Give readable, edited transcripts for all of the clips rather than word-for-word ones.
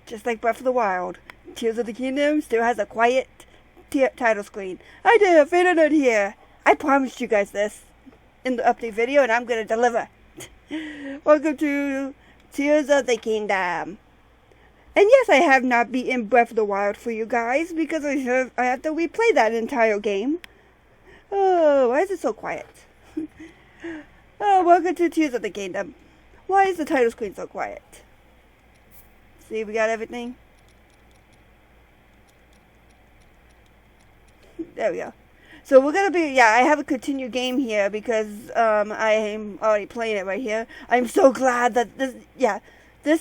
Just like Breath of the Wild, Tears of the Kingdom still has a quiet title screen. I did a Fade here. I promised you guys this in the update video, and I'm gonna deliver. Welcome to Tears of the Kingdom. And yes, I have not beaten Breath of the Wild for you guys because I have to replay that entire game. Oh, why is it so quiet? Oh, welcome to Tears of the Kingdom. Why is the title screen so quiet? See, we got everything. There we go. So we're gonna be, I have a continued game here because I am already playing it right here. I'm so glad that this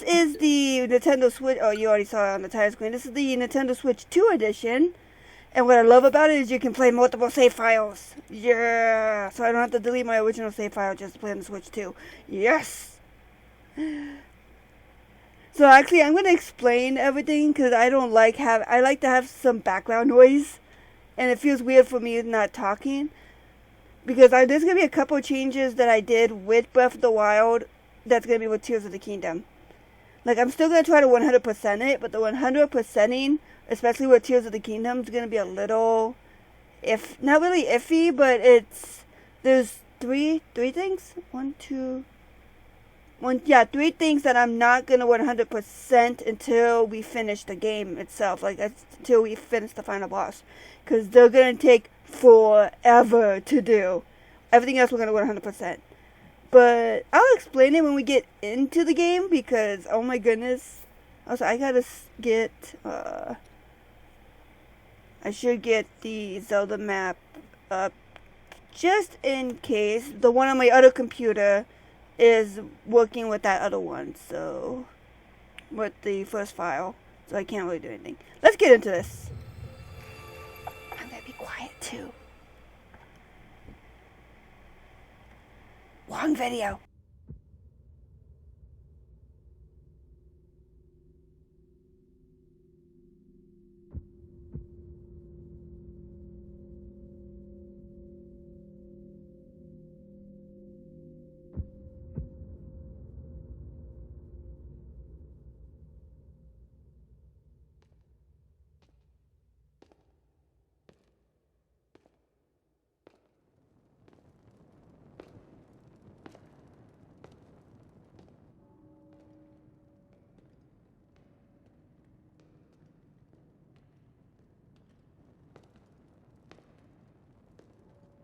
is the Nintendo Switch. Oh, you already saw it on the title screen. This is the Nintendo Switch 2 edition. And what I love about it is you can play multiple save files. Yeah! So I don't have to delete my original save file just to play on the Switch 2. Yes! So actually, I'm going to explain everything because I like to have some background noise. And it feels weird for me not talking. Because there's going to be a couple of changes that I did with Breath of the Wild that's going to be with Tears of the Kingdom. Like, I'm still going to try to 100% it, but the 100%ing, especially with Tears of the Kingdom, is going to be a little, not really iffy, but there's three things? Three things that I'm not going to 100% until we finish the game itself, like, until we finish the final boss. Because they're going to take forever to do. Everything else we're going to 100%. But I'll explain it when we get into the game because, oh my goodness. Also, I gotta get, I should get the Zelda map up just in case. The one on my other computer is working with that other one, so, with the first file. So I can't really do anything. Let's get into this. I'm gonna be quiet too. Long video.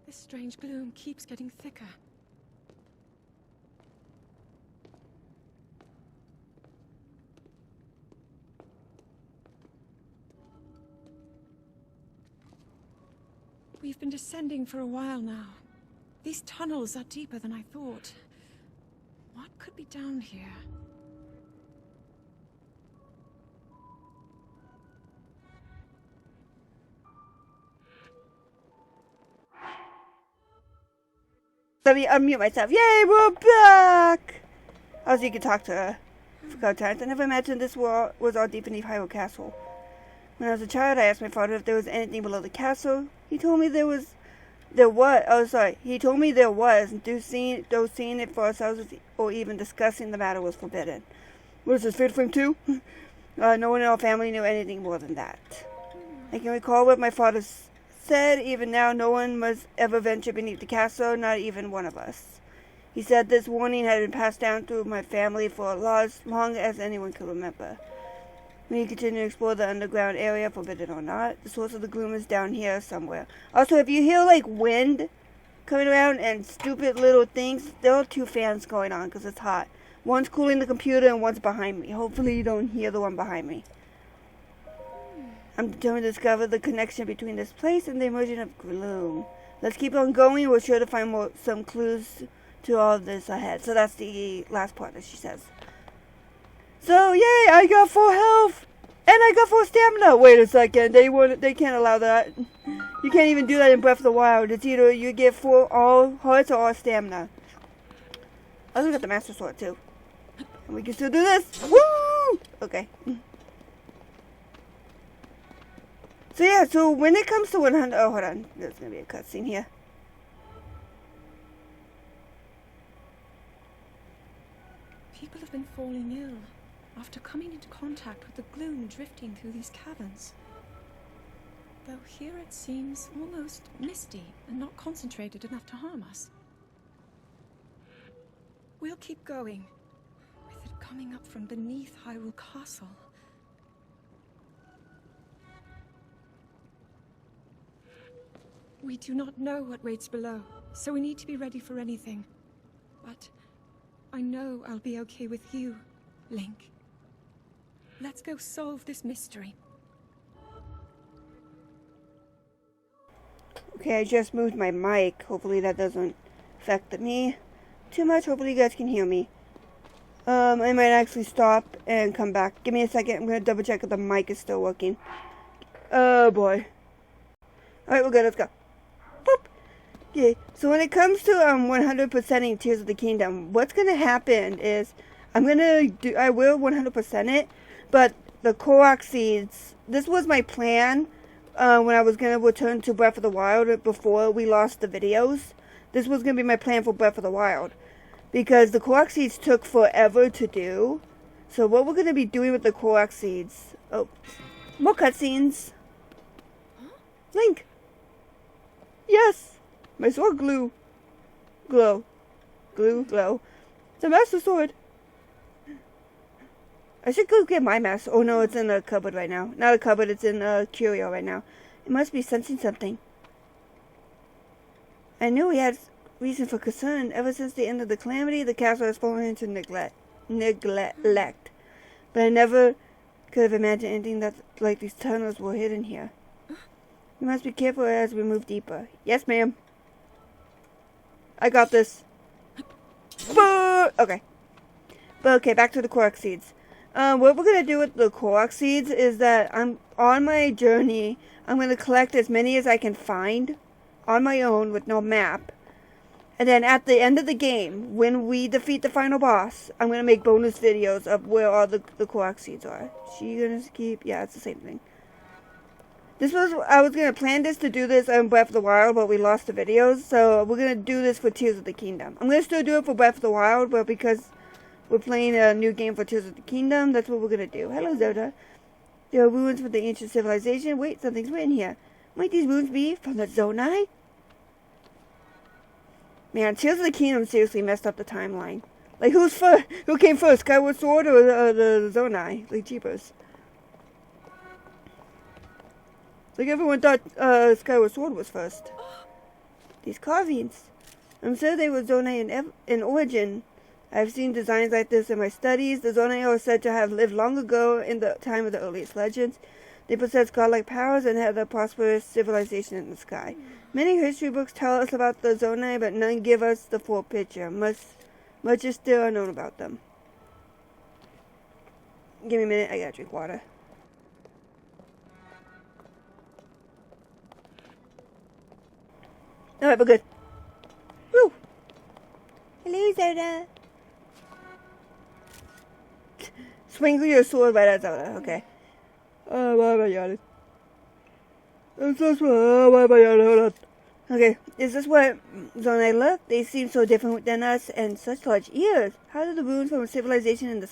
This strange gloom keeps getting thicker. We've been descending for a while now. These tunnels are deeper than I thought. What could be down here? Let me unmute myself. Yay, we're back! Also, you can talk to her. Forgot times. I never imagined this world was all deep beneath Hyrule Castle. When I was a child, I asked my father if there was anything below the castle. He told me there was. He told me there was. Though seeing it for ourselves or even discussing the matter was forbidden. What is this, Fatal Frame 2? No one in our family knew anything more than that. I can recall what my father said. Even now, no one must ever venture beneath the castle, not even one of us. He said this warning had been passed down through my family for as long as anyone could remember. When you continue to explore the underground area, forbidden or not, the source of the gloom is down here somewhere. Also, if you hear, like, wind coming around and stupid little things, there are two fans going on because it's hot. One's cooling the computer and one's behind me. Hopefully you don't hear the one behind me. I'm determined to discover the connection between this place and the emergence of gloom. Let's keep on going. We're sure to find some clues to all of this ahead. So that's the last part that she says. So, yay, I got 4 health! And I got 4 stamina! Wait a second, they can't allow that. You can't even do that in Breath of the Wild. It's either you get 4 all hearts or all stamina. I also got the Master Sword, too. And we can still do this! Woo! Okay. So yeah, so when it comes to 100... Oh, hold on. There's gonna be a cutscene here. People have been falling ill. after coming into contact with the gloom drifting through these caverns. Though here it seems almost misty and not concentrated enough to harm us. We'll keep going, with it coming up from beneath Hyrule Castle. We do not know what waits below, so we need to be ready for anything. But I know I'll be okay with you, Link. Let's go solve this mystery. Okay, I just moved my mic. Hopefully that doesn't affect me too much. Hopefully you guys can hear me. I might actually stop and come back. Give me a second. I'm going to double check if the mic is still working. Oh boy. Alright, we're good. Let's go. Boop. Okay, so when it comes to 100%ing Tears of the Kingdom, what's going to happen is I will 100% it, but the Korok seeds, this was my plan when I was going to return to Breath of the Wild before we lost the videos. This was going to be my plan for Breath of the Wild, because the Korok seeds took forever to do. So what we're going to be doing with the Korok seeds, oh, more cutscenes. Link. Yes, my sword glow. Glow. It's a master sword. I should go get my master. Oh no, it's in a cupboard right now. Not a cupboard, it's in a curio right now. It must be sensing something. I knew we had reason for concern. Ever since the end of the calamity, the castle has fallen into neglect. But I never could have imagined anything that like these tunnels were hidden here. We must be careful as we move deeper. Yes, ma'am. I got this. Okay. But okay, back to the Korok seeds. What we're going to do with the Korok seeds is that I'm on my journey. I'm going to collect as many as I can find on my own with no map. And then at the end of the game, when we defeat the final boss, I'm going to make bonus videos of where all the Korok seeds are. She going to keep... Yeah, it's the same thing. I was going to plan this to do this on Breath of the Wild, but we lost the videos. So we're going to do this for Tears of the Kingdom. I'm going to still do it for Breath of the Wild, but because we're playing a new game for Tears of the Kingdom, that's what we're going to do. Hello, Zelda. There are ruins from the ancient civilization. Wait, something's written here. Might these ruins be from the Zonai? Man, Tears of the Kingdom seriously messed up the timeline. Like, who came first, Skyward Sword or the Zonai? Like, jeepers. Like, everyone thought Skyward Sword was first. These carvings. I'm sure they were Zonai in origin. I've seen designs like this in my studies. The Zonai are said to have lived long ago in the time of the earliest legends. They possess godlike powers and had a prosperous civilization in the sky. Many history books tell us about the Zonai, but none give us the full picture. Much is still unknown about them. Give me a minute, I gotta drink water. Alright, we're good. Woo! Hello, Zelda. Swing your sword right at Zelda, okay. Oh, why am I yawning? I'm so small. Oh, why am I yawning? Hold on. Okay, is this what Zonai look? They seem so different than us and such large ears. How did the ruins from a civilization in the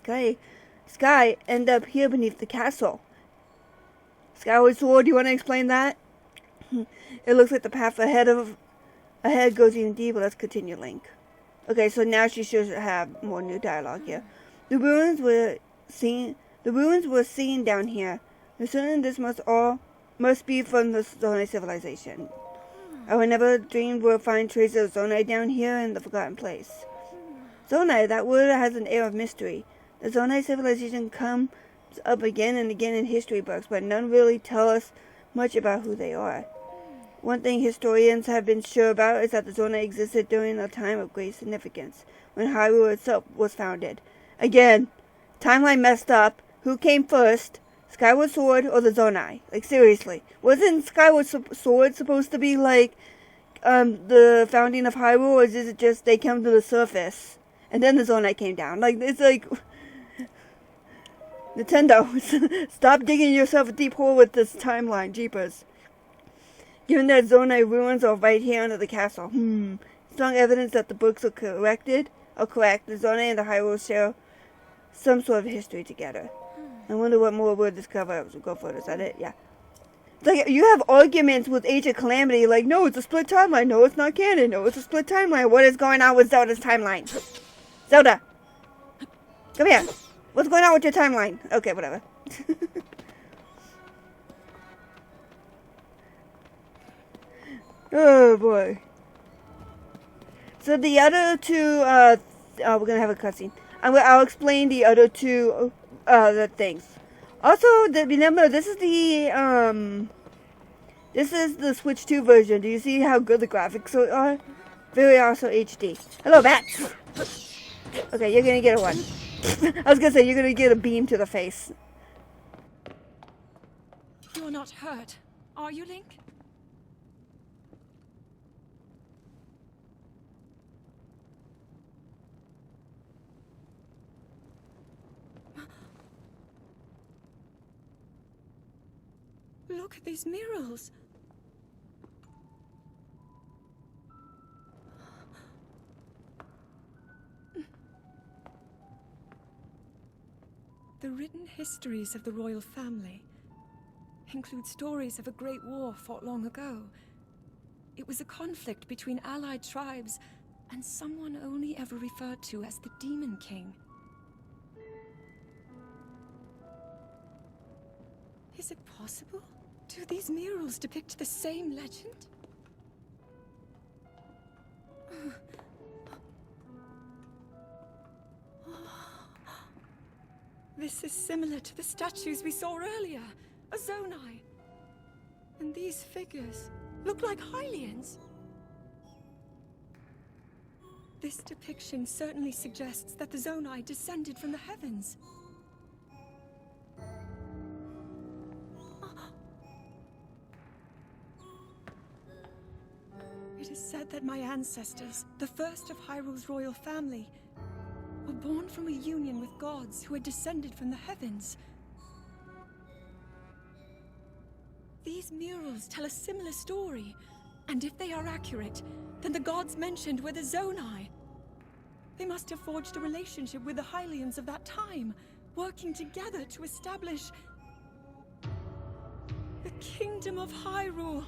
sky end up here beneath the castle? Skyward Sword, you want to explain that? It looks like the path ahead goes even deeper. Let's continue, Link. Okay, so now she should have more new dialogue here. The ruins were seen down here. Certain this must be from the Zonai civilization. I would never dreamed we'll find traces of Zonai down here in the Forgotten Place. Zonai, that word has an air of mystery. The Zonai civilization comes up again and again in history books, but none really tell us much about who they are. One thing historians have been sure about is that the Zonai existed during a time of great significance, when Hyrule itself was founded. Again, timeline messed up. Who came first? Skyward Sword or the Zonai? Like, seriously. Wasn't Skyward Sword supposed to be, like, the founding of Hyrule, or is it just they came to the surface, and then the Zonai came down? Like, it's like... Nintendo, stop digging yourself a deep hole with this timeline, jeepers. Given that Zonai ruins are right here under the castle, strong evidence that the books are correct. The Zonai and the Hyrule share some sort of history together. I wonder what more we'll discover as we go further. Is that it? Yeah. It's like you have arguments with Age of Calamity, like, no, it's a split timeline. No, it's not canon. No, it's a split timeline. What is going on with Zelda's timeline? Zelda! Come here. What's going on with your timeline? Okay, whatever. Oh, boy. So the other two, we're gonna have a cutscene. I'll explain the other two, the things. Also, remember, this is the Switch 2 version. Do you see how good the graphics are? Very also HD. Hello, bats! Okay, you're gonna get a one. I was gonna say, you're gonna get a beam to the face. You're not hurt, are you, Link? Look at these murals. The written histories of the royal family include stories of a great war fought long ago. It was a conflict between allied tribes and someone only ever referred to as the Demon King. Is it possible? Do these murals depict the same legend? This is similar to the statues we saw earlier, a Zonai. And these figures look like Hylians. This depiction certainly suggests that the Zonai descended from the heavens. It is said that my ancestors, the first of Hyrule's royal family, were born from a union with gods who had descended from the heavens. These murals tell a similar story, and if they are accurate, then the gods mentioned were the Zonai. They must have forged a relationship with the Hylians of that time, working together to establish the Kingdom of Hyrule.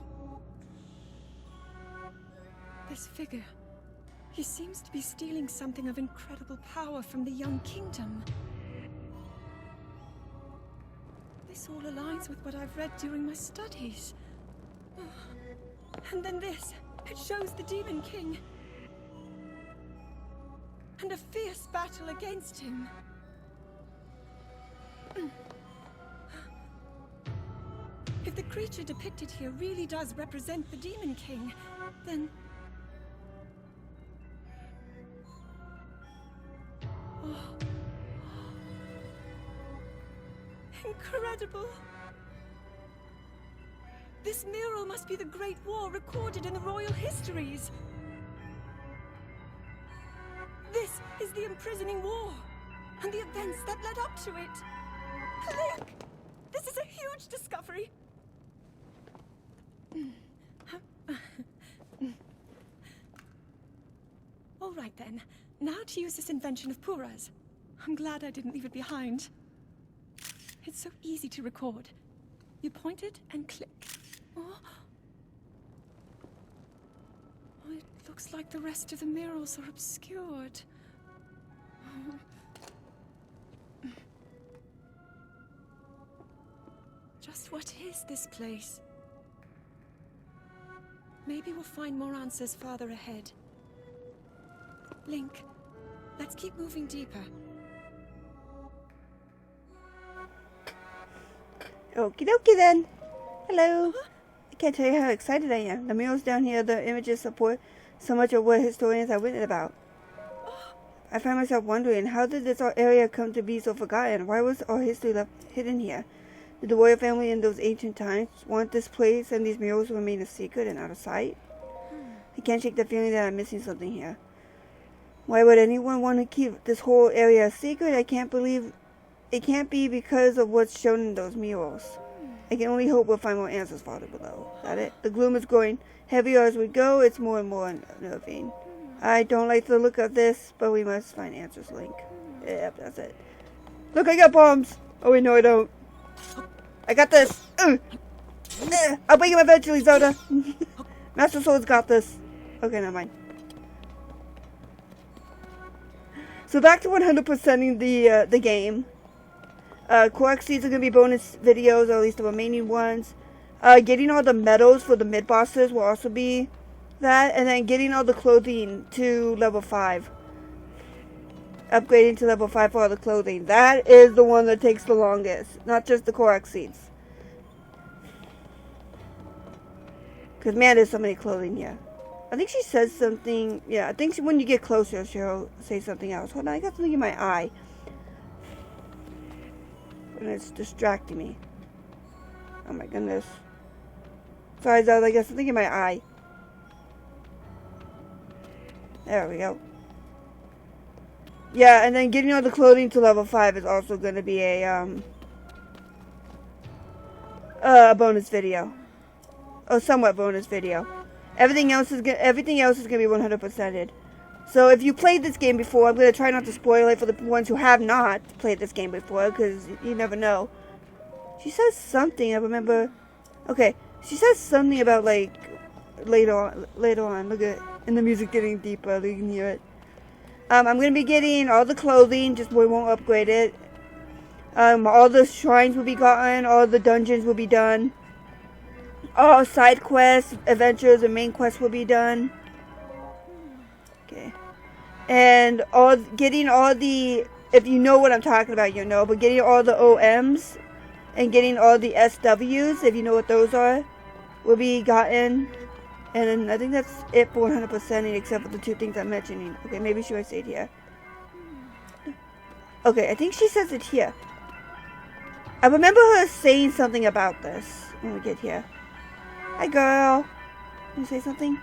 This figure, he seems to be stealing something of incredible power from the young kingdom. This all aligns with what I've read during my studies. And then this, it shows the Demon King. And a fierce battle against him. If the creature depicted here really does represent the Demon King, then... Incredible! This mural must be the Great War recorded in the royal histories. This is the imprisoning war, and the events that led up to it. Link! This is a huge discovery! All right then, now to use this invention of Pura's. I'm glad I didn't leave it behind. It's so easy to record. You point it and click. Oh, it looks like the rest of the murals are obscured. Just what is this place? Maybe we'll find more answers farther ahead. Link, let's keep moving deeper. Okie dokie then. Hello. I can't tell you how excited I am. The murals down here, the images support so much of what historians have written about. I find myself wondering, how did this area come to be so forgotten? Why was all history left hidden here? Did the royal family in those ancient times want this place and these murals to remain a secret and out of sight? I can't shake the feeling that I'm missing something here. Why would anyone want to keep this whole area a secret? I can't believe it can't be because of what's shown in those murals. I can only hope we'll find more answers farther below. Is that it? The gloom is growing heavier as we go. It's more and more unnerving. I don't like the look of this, but we must find answers, Link. Yep, that's it. Look, I got bombs. Oh wait, no, I don't. I got this. I'll break him eventually, Zelda. Master Sword's got this. Okay, never mind. So back to 100%ing the game. Quark seeds are gonna be bonus videos, or at least the remaining ones. Getting all the medals for the mid bosses will also be that, and then getting all the clothing to level 5. Upgrading to level 5 for all the clothing. That is the one that takes the longest, not just the Korok seeds. Because man, there's so many clothing here. I think she says something. Yeah, I think when you get closer, she'll say something else. Hold on, I got something in my eye. And it's distracting me. Oh my goodness. Sorry, Zelda, I got something in my eye. There we go. Yeah, and then getting all the clothing to level 5 is also going to be a bonus video. Oh, somewhat bonus video. Everything else is gonna be 100%ed. So if you played this game before, I'm gonna try not to spoil it for the ones who have not played this game before, because you never know. She says something. I remember. Okay, she says something about like later on. Look at and the music getting deeper. You can hear it. I'm gonna be getting all the clothing, just we won't upgrade it. All the shrines will be gotten. All the dungeons will be done. All side quests, adventures, and main quests will be done. Okay. And getting all the, if you know what I'm talking about, you know, but getting all the OMs and getting all the SWs, if you know what those are, will be gotten. And I think that's it for 100%, except for the 2 things I'm mentioning. Okay, maybe she might say it here. Okay, I think she says it here. I remember her saying something about this when we get here. Hi, girl. Can you say something?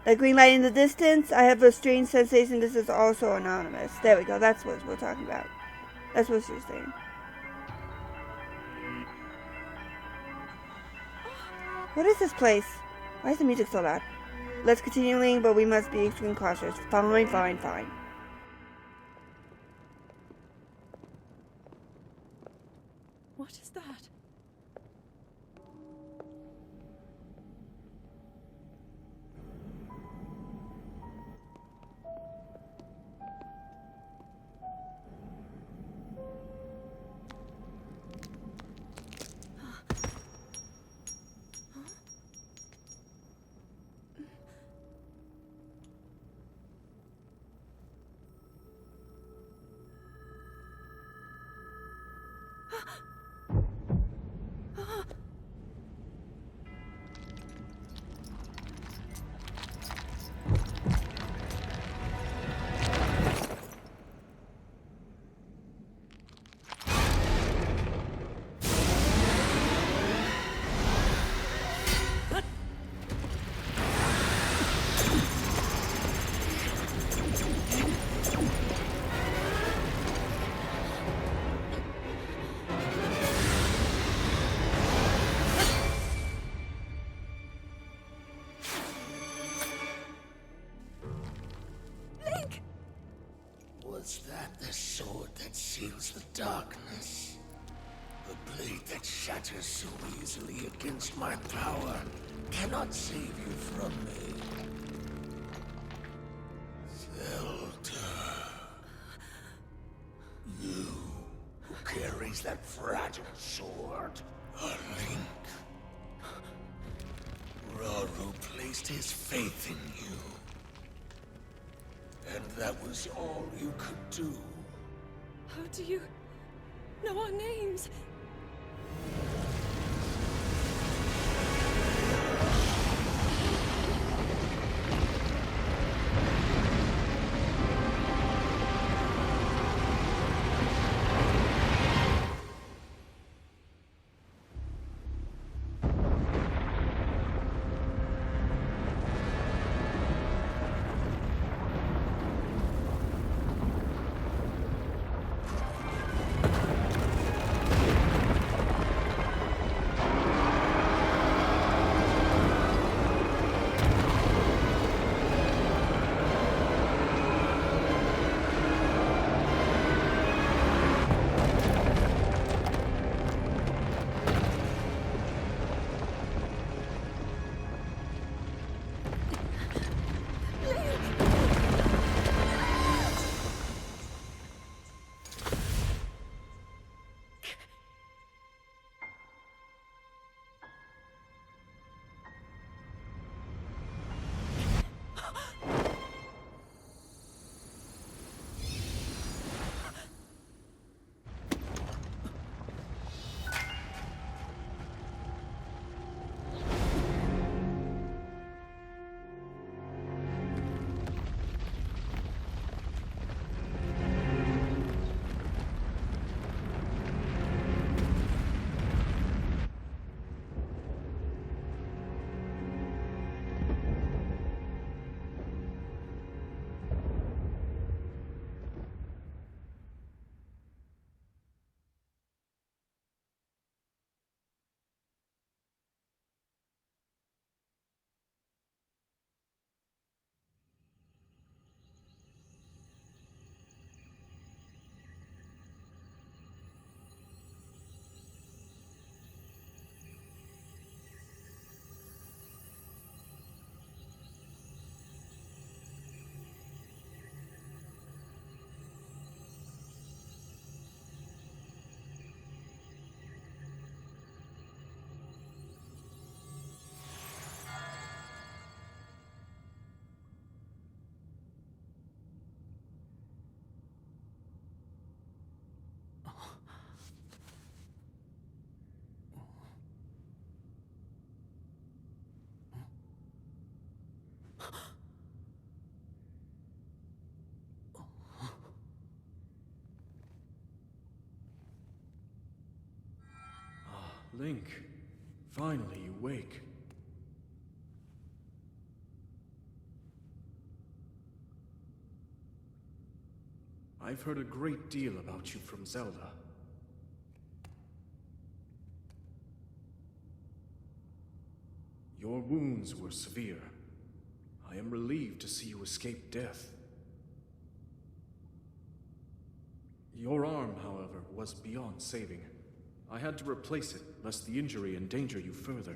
That green light in the distance. I have a strange sensation this is also anonymous. There we go. That's what we're talking about. That's what she's saying. What is this place? Why is the music so loud? Let's continue, but we must be extremely cautious. Fine. What is that? Was that the sword that seals the darkness? The blade that shatters so easily against my power cannot save you from me. Zelda. You who carries that fragile sword. A link. Raru placed his faith in you. And that was all you could do. How do you know our names? Link, finally you wake. I've heard a great deal about you from Zelda. Your wounds were severe. I am relieved to see you escape death. Your arm, however, was beyond saving. I had to replace it, lest the injury endanger you further.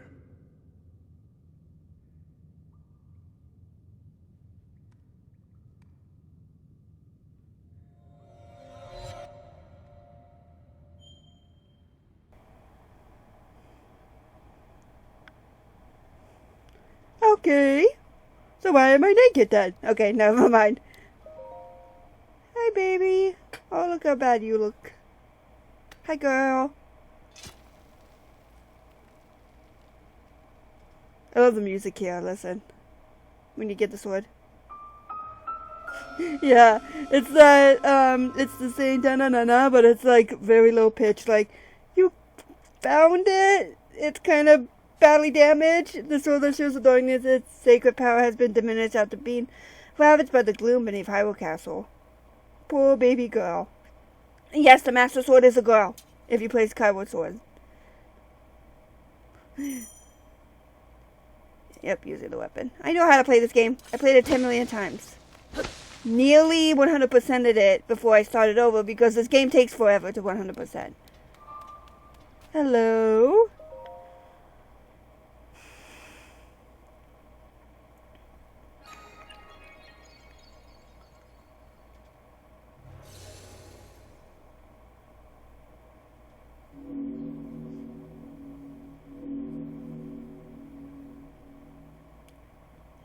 Okay. So why am I naked then? Okay, never mind. Hi, baby. Oh, look how bad you look. Hi, girl. I love the music here, listen. When you get the sword. Yeah, it's that, it's the same da-na-na-na, but it's like very low pitch. Like, you found it. It's kind of badly damaged. The sword that shows the darkness, its sacred power has been diminished after being ravaged by the gloom beneath Hyrule Castle. Poor baby girl. Yes, the Master Sword is a girl, if you play Skyward Sword. Yep, using the weapon. I know how to play this game. I played it 10 million times. Nearly 100%ed it before I started over because this game takes forever to 100%. Hello?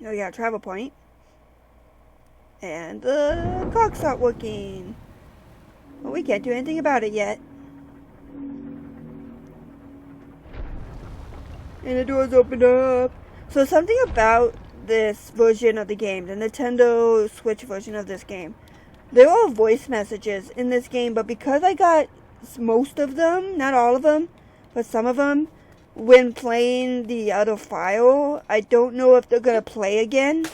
Oh yeah, travel point. And the clock's not working. Well, we can't do anything about it yet. And the door's opened up. So something about this version of the game, the Nintendo Switch version of this game, there are voice messages in this game, but because I got most of them, not all of them, but some of them, when playing the other file, I don't know if they're going to play again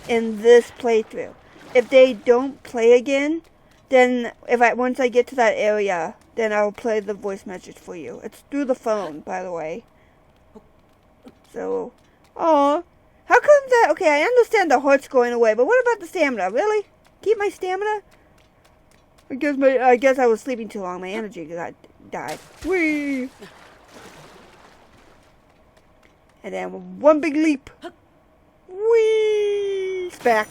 in this playthrough. If they don't play again, then once I get to that area, then I'll play the voice message for you. It's through the phone, by the way. So, aw. How come that? Okay, I understand the heart's going away, but what about the stamina? Really? Keep my stamina? I guess I was sleeping too long. My energy died. Whee! And then one big leap. Whee! It's back.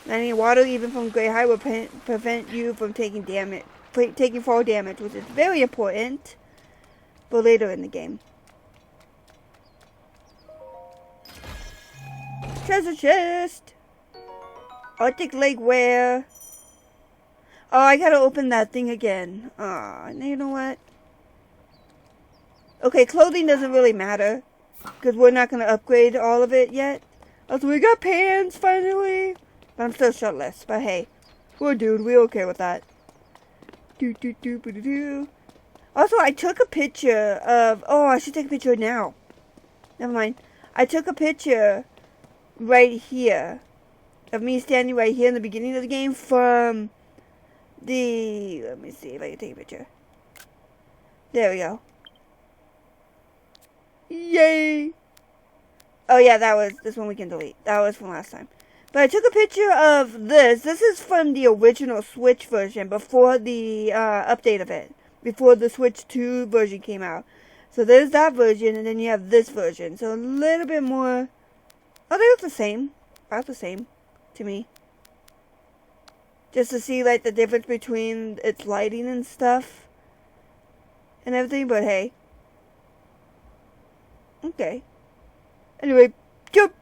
Any water, even from Great High, will prevent you from taking fall damage, which is very important for later in the game. Treasure chest. Arctic Lake Wear. Oh, I gotta open that thing again. Aw, you know what? Okay, clothing doesn't really matter, because we're not gonna upgrade all of it yet. Also, we got pants, finally. But I'm still shirtless, but hey. We're dude, we're okay with that. Also, I took a picture of... Oh, I should take a picture now. Never mind. I took a picture right here of me standing right here in the beginning of the game from the... Let me see if I can take a picture. There we go. Yay! Oh yeah, this one we can delete. That was from last time. But I took a picture of this. This is from the original Switch version before the update of it. Before the Switch 2 version came out. So there's that version, and then you have this version. So a little bit more... Oh, they look the same. About the same to me. Just to see like the difference between its lighting and stuff. And everything, but hey. Okay. Anyway, jump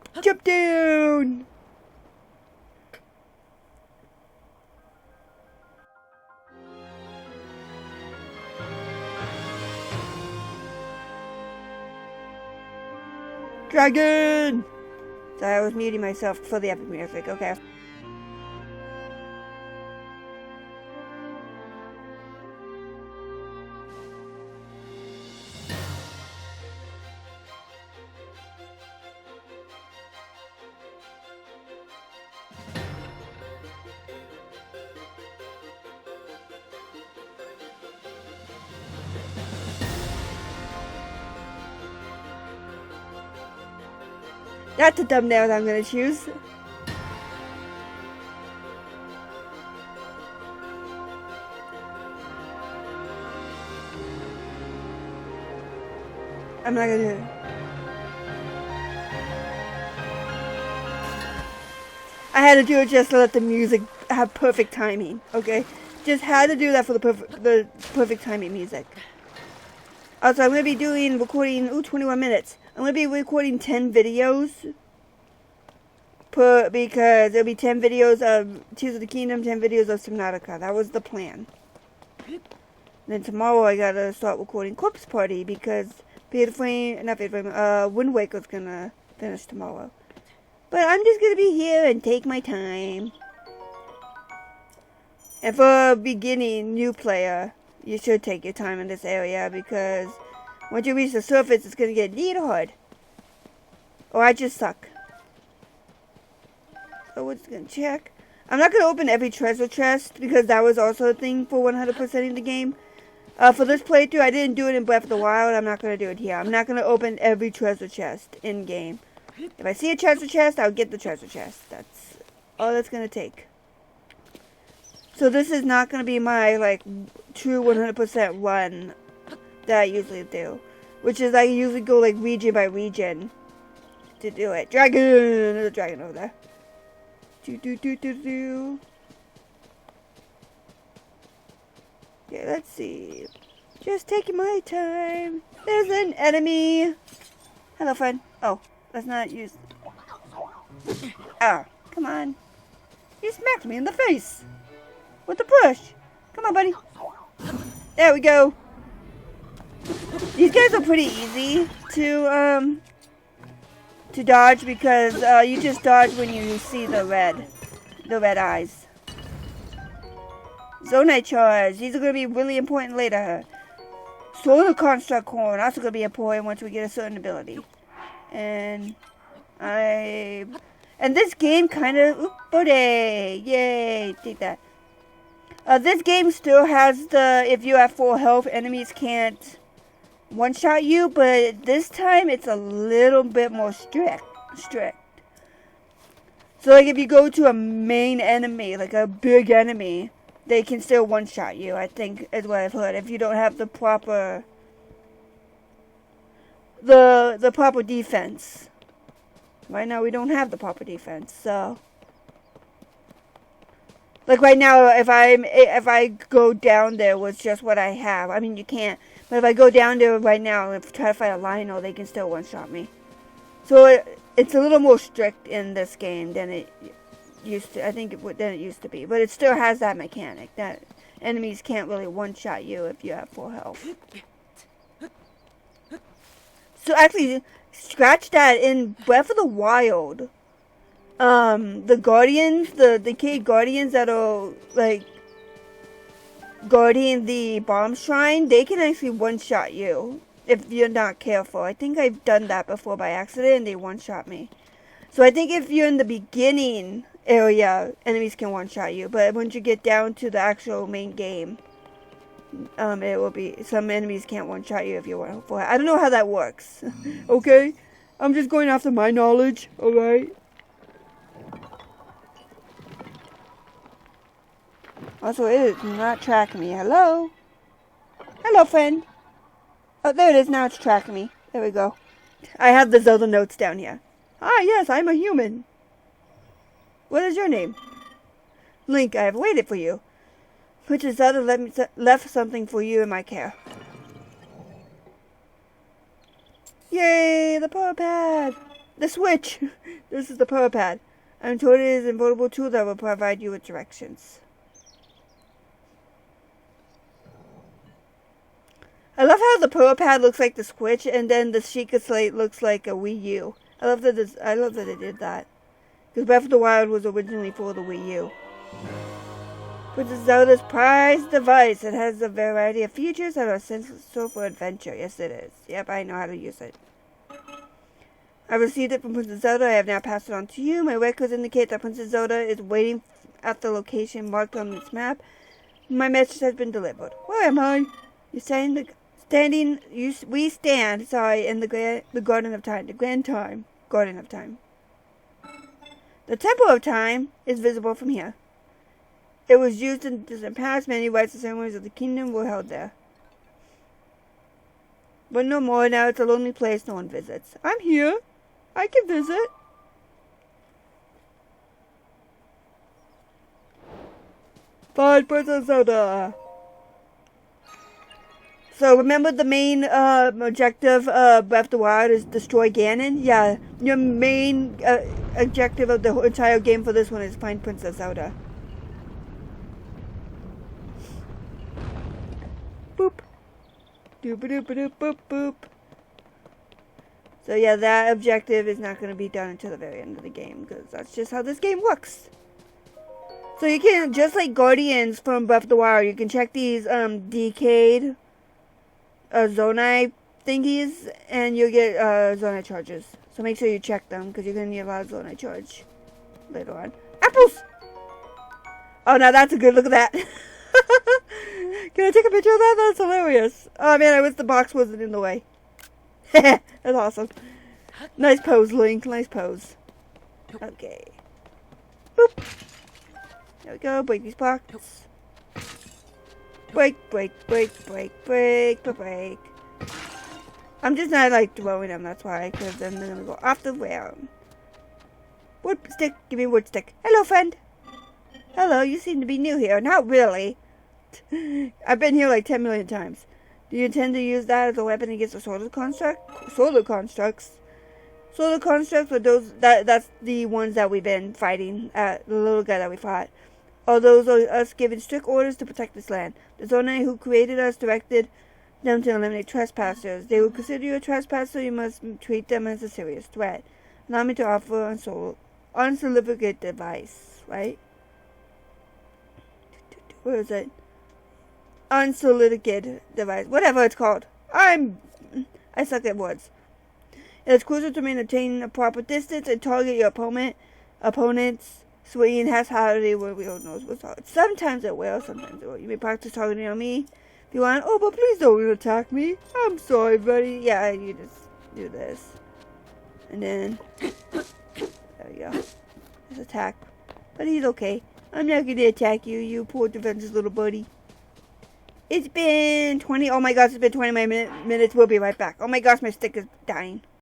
down! Dragon! Sorry, I was muting myself for the epic music, okay. That's the thumbnail that I'm gonna choose. I'm not gonna do it. I had to do it just to let the music have perfect timing, okay? Just had to do that for the perfect timing music. Also, I'm going to be recording 21 minutes. I'm going to be recording 10 videos because there'll be 10 videos of Tears of the Kingdom, 10 videos of Subnautica. That was the plan. Then tomorrow I got to start recording Corpse Party because Wind Waker's going to finish tomorrow. But I'm just going to be here and take my time. And for a beginning new player, you should take your time in this area because once you reach the surface, it's going to get a little hard. Or I just suck. So we're just going to check. I'm not going to open every treasure chest because that was also a thing for 100%ing the game. For this playthrough, I didn't do it in Breath of the Wild. I'm not going to do it here. I'm not going to open every treasure chest in-game. If I see a treasure chest, I'll get the treasure chest. That's all it's going to take. So this is not going to be my, like, true 100% run that I usually do. Which is I usually go, like, region by region to do it. Dragon! There's a dragon over there. Yeah, let's see. Just taking my time. There's an enemy. Hello, friend. Oh. Let's not use... Oh, come on. You smacked me in the face. With the push. Come on, buddy. There we go. These guys are pretty easy to dodge because you just dodge when you see the red eyes. Zonite charge. These are going to be really important later. Solar construct horn. Also going to be important once we get a certain ability. And this game kind of, yay, take that. This game still has the, if you have full health, enemies can't one-shot you, but this time it's a little bit more strict. So like if you go to a main enemy, like a big enemy, they can still one-shot you, I think, is what I've heard, if you don't have the proper... The proper defense. Right now we don't have the proper defense, so like right now if I go down there with just what I have, I mean you can't, but if I go down there right now and try to fight a Lionel, they can still one-shot me. So it's a little more strict in this game than it used to, than it used to be, but it still has that mechanic that enemies can't really one-shot you if you have full health. So actually, scratch that, in Breath of the Wild, the guardians, the decayed guardians that are, like, guarding the bomb shrine, they can actually one-shot you if you're not careful. I think I've done that before by accident and they one-shot me. So I think if you're in the beginning area, enemies can one-shot you, but once you get down to the actual main game, it will be, some enemies can't one-shot you if you want for it. I don't know how that works. Okay? I'm just going after my knowledge, alright? Also, it is not tracking me. Hello? Hello, friend. Oh, there it is. Now it's tracking me. There we go. I have the Zelda notes down here. Ah, yes, I'm a human. What is your name? Link, I have waited for you. Princess Zelda left something for you in my care. Yay, the power pad! The switch! This is the power pad. I'm told it is an invulnerable tool that will provide you with directions. I love how the power pad looks like the Switch, and then the Sheikah Slate looks like a Wii U. I love that they did that. Because Breath of the Wild was originally for the Wii U. Princess Zelda's prized device. It has a variety of features that are essential for adventure. Yes, it is. Yep, I know how to use it. I received it from Princess Zelda. I have now passed it on to you. My records indicate that Princess Zelda is waiting at the location marked on this map. My message has been delivered. Where am I? We stand in the Garden of Time. The Grand Time. Garden of Time. The Temple of Time is visible from here. It was used in the past. Many rites and ceremonies of the kingdom were held there. But no more. Now it's a lonely place no one visits. I'm here. I can visit. Find Princess Zelda. So remember the main objective of Breath of the Wild is destroy Ganon? Yeah, your main objective of the entire game for this one is find Princess Zelda. Boop. Doop doop doop boop boop. So yeah, that objective is not going to be done until the very end of the game, because that's just how this game works. So you can, just like Guardians from Breath of the Wild, you can check these decayed Zonai thingies, and you'll get Zonai charges. So make sure you check them, because you're going to need a lot of Zonai charge later on. Apples! Oh, now that's a good look at that. Can I take a picture of that? That's hilarious. Oh man, I wish the box wasn't in the way. That's awesome. Nice pose, Link. Nice pose. Okay. Boop. There we go. Break these blocks. Break, break, break, break, break, break, break. I'm just not like throwing them, that's why, because then they're gonna go off the ground. Wood stick, give me a wood stick. Hello, friend. Hello, you seem to be new here. Not really. I've been here like 10 million times. Do you intend to use that as a weapon against the solar construct? Solar constructs? Solar constructs are those, that's the ones that we've been fighting, the little guy that we fought. All those are us giving strict orders to protect this land. The Zonai who created us directed them to eliminate trespassers. They will consider you a trespasser. You must treat them as a serious threat. Allow me to offer unsolicited advice. Right? Where is it? Unsolicited advice. Whatever it's called. I suck at words. It is crucial to maintain a proper distance and target your opponents. Swinging has hardy when we don't know what's hard. Sometimes it will, sometimes it will. You may practice targeting on me if you want. Oh, but please don't attack me. I'm sorry, buddy. Yeah, you just do this. And then, there we go. Just attack. But he's okay. I'm not going to attack you, you poor defenseless little buddy. It's been 20, oh my gosh, it's been 20 minutes. We'll be right back. Oh my gosh, my stick is dying.